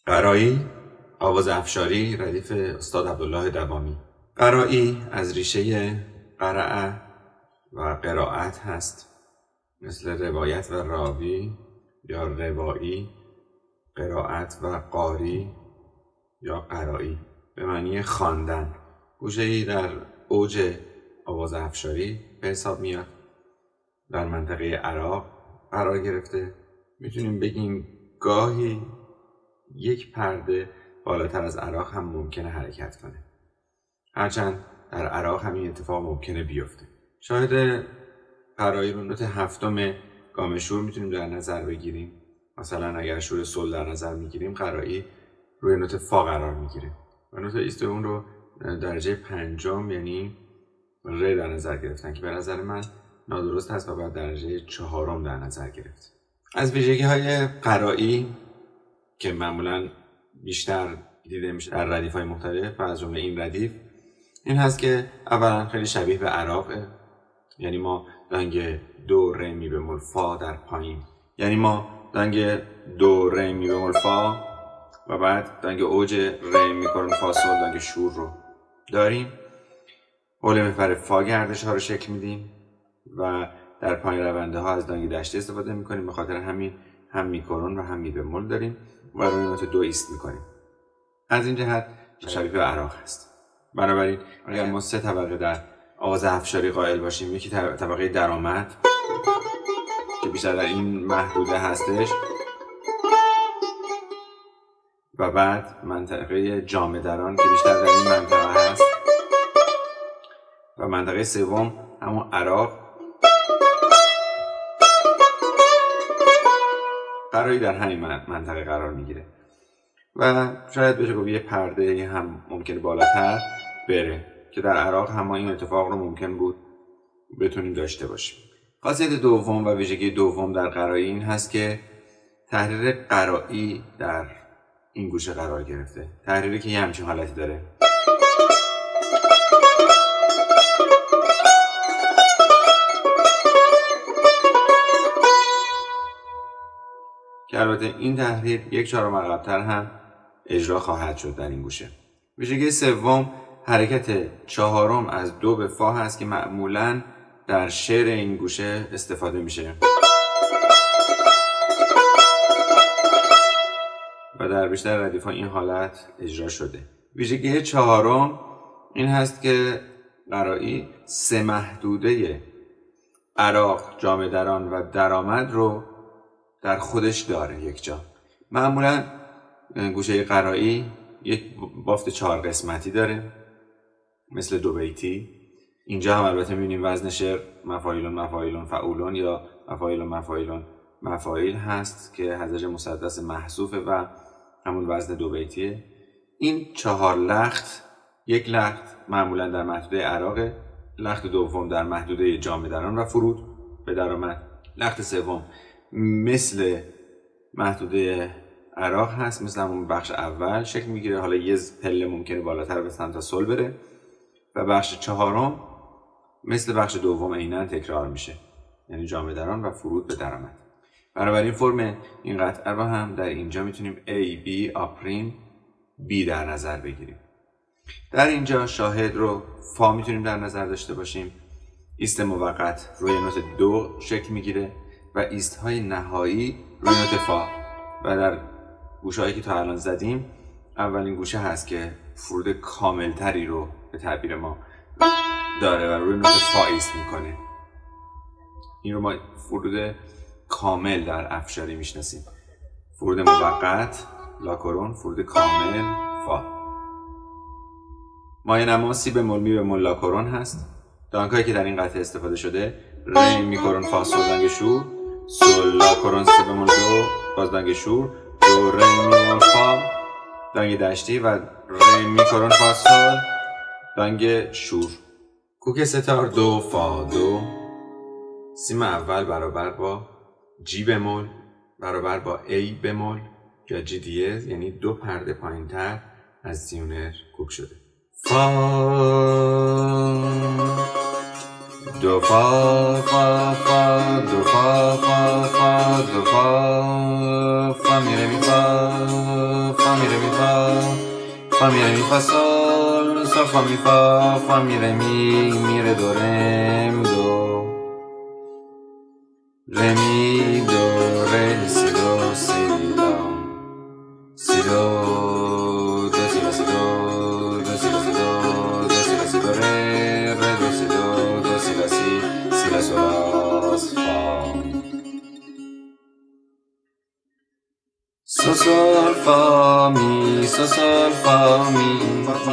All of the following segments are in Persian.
قرایی، آواز افشاری، ردیف استاد عبدالله دوامی. قرایی از ریشه قرأ و قرائت هست، مثل روایت و راوی یا روایی، قرائت و قاری یا قرایی به معنی خواندن. گوشه‌ای در اوج آواز افشاری به حساب میاد، در منطقه عراق قرار گرفته. میتونیم بگیم گاهی یک پرده بالاتر از عراق هم ممکنه حرکت کنه، هرچند در عراق همین اتفاق ممکنه بیفته. شاهد قرایی رو نوت هفتم گام شور میتونیم در نظر بگیریم. مثلا اگر شور سل در نظر میگیریم، قرایی روی نوت فا قرار میگیره و نوت ایست اون رو درجه پنجم یعنی ر در نظر گرفتن که به نظر من نادرست هست و باید درجه چهارم در نظر گرفت. از ویژگی های قرایی که معمولا بیشتر دیده میشه در ردیف های مختلف و از جمله این ردیف این هست که اولا خیلی شبیه به عراقه، یعنی ما دنگ دو ر می بمول فا در پایین، یعنی ما دنگ دو ر می بمول فا و بعد دنگ اوج ر می کرون فا سل دنگ شور رو داریم. حول محور فا گردش ها رو شکل میدیم و در پایین رونده ها از دنگ دشتی استفاده میکنیم. به خاطر همین هم می کرون و هم می بمول داریم و روی نوت دو ایست میکنیم. از این جهت شبیه به عراق هست. بنابراین اگر ما سه طبقه در آواز افشاری قائل باشیم، یکی طبقه درآمد که بیشتر در این محدوده هستش و بعد منطقه جامه دران که بیشتر در این منطقه هست و منطقه سوم همون عراق، قرایی در همین منطقه قرار میگیره و شاید بشه گفت یه پرده هم ممکنه بالاتر بره که در عراق هم این اتفاق رو ممکن بود بتونیم داشته باشیم. خاصیت دوم و ویژگی دوم در قرایی این هست که تحریر قرایی در این گوشه قرار گرفته، تحریری که یه همچین حالتی داره که البته این تحریر یک چهارم عقب‌تر هم اجرا خواهد شد در این گوشه. ویژگی سوم حرکت چهارم از دو به فا هست که معمولاً در شعر این گوشه استفاده میشه و در بیشتر ردیف‌ها این حالت اجرا شده. ویژگی چهارم این هست که قرایی سه محدوده عراق، جامه دران و درآمد رو در خودش داره یک جا. معمولاً گوشه قرایی یک بافت 4 قسمتی داره مثل دو بیتی. اینجا هم البته می‌بینیم وزن شعر مفاعیلون مفاعیلون فعولون یا مفاعیلون مفاعیلون مفاعیل هست که هزج مسدس محذوفه و همون وزن دو بیتیه. این 4 لخت، یک لخت معمولا در محدوده عراقه، لخت دوم در محدوده جامه دران و فرود به درآمد، لخت سوم مثل محدوده عراق هست، مثل همون بخش اول شکل میگیره، حالا یه پله ممکنه بالاتر به سمت سل بره و بخش چهارم مثل بخش دوم عیناً تکرار میشه، یعنی جامه دران و فرود به درآمد. بنابراین فرم این قطعه رو هم در اینجا میتونیم A, B, آپریم B در نظر بگیریم. در اینجا شاهد رو فا میتونیم در نظر داشته باشیم. ایست موقت روی نوت دو شکل میگیره و ایست های نهایی روی نوت فا و در گوشه هایی که تا الان زدیم اولین گوشه هست که فرود کاملتری رو به تعبیر ما داره و روی نوت فا ایست میکنه. این رو ما فرود کامل در افشاری میشناسیم. فرود موقت لاکرون، فرود کامل فا. مایه نما سی بمول می بمول لاکرون هست. دانکایی که در این قطعه استفاده شده ر می کرون فا سل دنگ شور، سل لاکرون سی بمول دو باز دنگ شور، دو ر می بمول فا دنگ دشتی و ر می کرون فا سل دنگ شور. کوک ستار دو فا دو، سیم اول برابر با جی بمول برابر با ای بمول یا جی دیز، یعنی دو پرده پایین تر از زیونر کوک شده. فا دو فا فا فا دو فا فا فا دو فا فا می ره می فا فا می فا می ره می فا سول سول فا می فا فا می ره می ره دو ره می دو ره می دو ره سی دو سی لا سی دو دو سی لا سی دو دو سی لا سی دو دو سی لا سی دو ره ره دو سی دو دو سی لا سی لا سول لا فا سو سول فا می سو سول فا می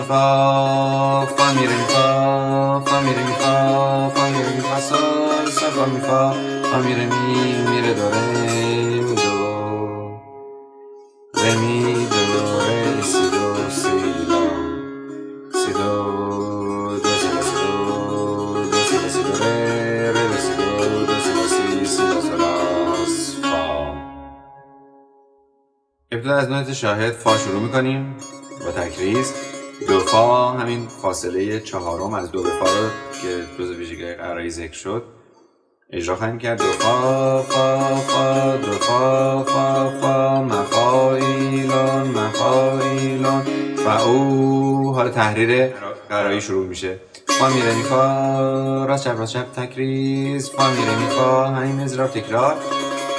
فا فا می ره می فا فا می ره می فا فا می ره می فا سول سول فا می فا فا می ره می ره دو ره می دو ره می دو ره سی دو سی لا سی دو دو سی لا سی دو دو سی لا سی دو ره ره دو سی دو دو سی لا سی لا سول لا فا. ابتدا از نوت شاهد فا شروع میکنیم با تکریز. دو فا همین فاصله چهارم از دو به فا رو که جز ویژگی قرایی ذکر شد اجرا خواهیم کرد. دو فا فا فا دو فا فا فا مفایلون مفایلون فاو. حالا تحریر قرایی شروع میشه. فا می ره می فا راست چپ تکریز. فا می ره می فا همین اضراب تکرار.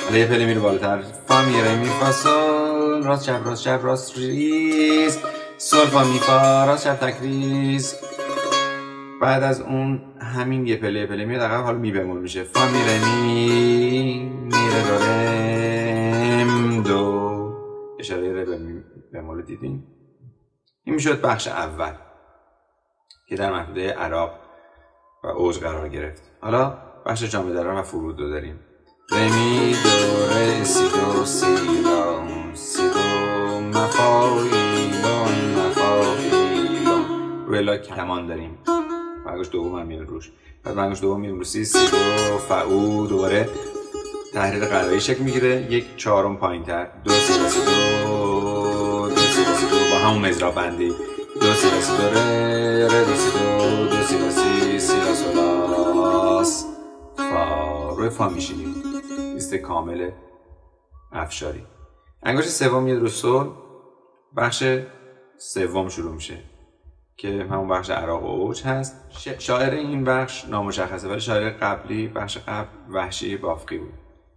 حالا یه پله میره بالاتر. فا می ره می فا سول راست چپ راست ریز سول فا می فا راست چپ تکریز. بعد از اون همین یه پله میاد عقب. حالا می بمول میشه. فا می ره می ره دو رم دو. اشاره ره به می بمول دیدین. این میشد بخش اول که در محدوده عراق و اوج قرار گرفت. حالا بخش جامع دران و فرود رو داریم. ره می دو ره سی دو سی لا سی دو مفایلون مفایلون. روی لا کمان داریم. برگشت دوم هم میره روش. بعد برگشت دوم میریم رو سی دو فاو. دوباره تحریر قرایی شکل میگیره. یک چهارم پایین تر. دو سی لا سی دو دو سی لا سی دو با همون مضراب بندی. دو سی لا سی دو ره ره دو سی دو دو سی لا سی لا سول لا فا. روی فا میشینیم. لیست کامل افشاری. انگشت سوم میاد رو سول. بخش سوم شروع میشه که همون بخش عراق و اوج هست. شاعر این بخش نامشخصه ولی شاعر قبلی بخش قبل وحشی بافقی بود.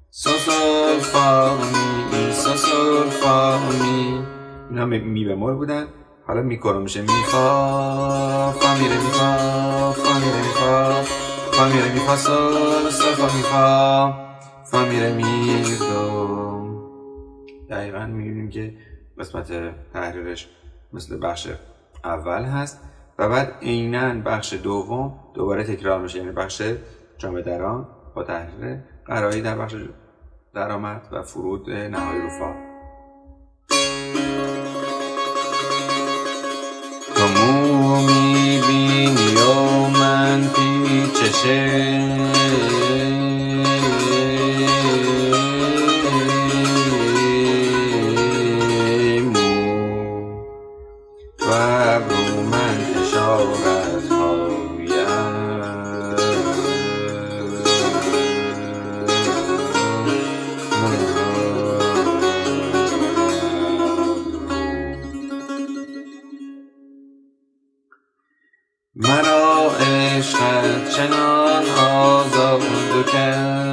سو سول فا می سو سول فا می. اینا می بمول بودن. حالا می کرو میشه. می فا فا می ره می فا فا می ره می فا فا می ره می فا سول سول فا می فا فا می ره می دو. دقیقا میبینیم که قسمت تحریرش مثل بخش اول هست و بعد عیناً بخش دوم دوباره تکرار میشه. یعنی بخش جامع دران با تحریر قرایی در بخش درآمد و فرود نهایی رو فا. تو مو میبینی و من پیچشه و رو من اشارت مرا عشقت چنان آزاد کرد